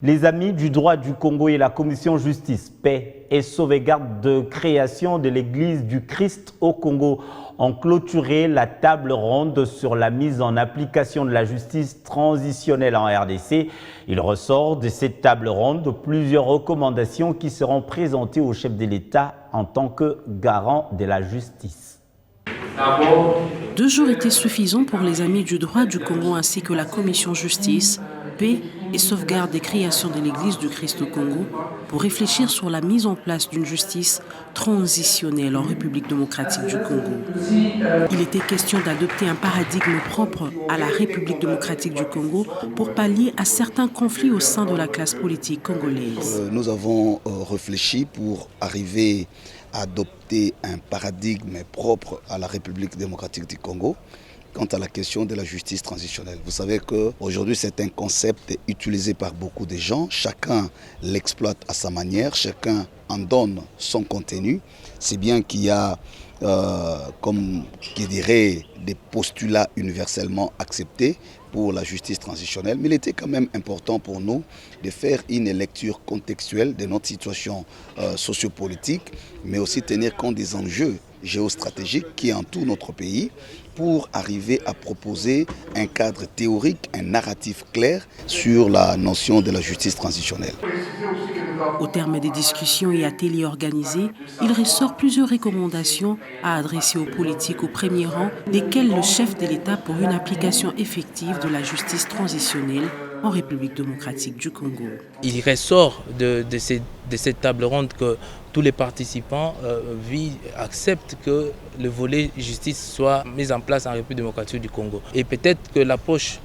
Les Amis du droit du Congo et la Commission Justice, Paix et Sauvegarde de création de l'Église du Christ au Congo ont clôturé la table ronde sur la mise en application de la justice transitionnelle en RDC. Il ressort de cette table ronde plusieurs recommandations qui seront présentées au chef de l'État en tant que garant de la justice. 2 jours étaient suffisants pour les Amis du droit du Congo ainsi que la Commission Justice, Paix et Sauvegarde des créations de l'Église du Christ au Congo pour réfléchir sur la mise en place d'une justice transitionnelle en République démocratique du Congo. Il était question d'adopter un paradigme propre à la République démocratique du Congo pour pallier à certains conflits au sein de la classe politique congolaise. Nous avons réfléchi pour arriver à adopter un paradigme propre à la République démocratique du Congo quant à la question de la justice transitionnelle. Vous savez qu'aujourd'hui, c'est un concept utilisé par beaucoup de gens. Chacun l'exploite à sa manière, chacun en donne son contenu. C'est bien qu'il y a, comme qui dirait, des postulats universellement acceptés pour la justice transitionnelle, mais il était quand même important pour nous de faire une lecture contextuelle de notre situation sociopolitique, mais aussi tenir compte des enjeux géostratégiques qui entourent notre pays pour arriver à proposer un cadre théorique, un narratif clair sur la notion de la justice transitionnelle. Au terme des discussions et ateliers organisés, il ressort plusieurs recommandations à adresser aux politiques au premier rang, desquelles le chef de l'État pour une application effective de la justice transitionnelle en République démocratique du Congo. Il ressort de cette table ronde que tous les participants acceptent que le volet justice soit mis en place en République démocratique du Congo. Et peut-être que l'approche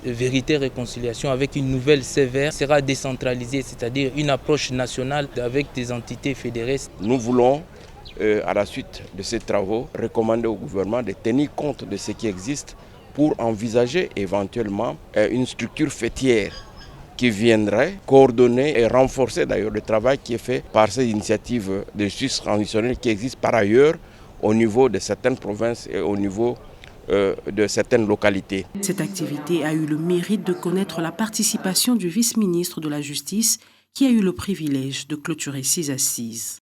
vérité-réconciliation avec une nouvelle sévère sera décentralisée, c'est-à-dire une approche nationale avec des entités fédérées. Nous voulons, à la suite de ces travaux, recommander au gouvernement de tenir compte de ce qui existe pour envisager éventuellement une structure faîtière qui viendrait coordonner et renforcer d'ailleurs le travail qui est fait par ces initiatives de justice transitionnelle qui existent par ailleurs au niveau de certaines provinces et au niveau de certaines localités. Cette activité a eu le mérite de connaître la participation du vice-ministre de la Justice qui a eu le privilège de clôturer 6 assises.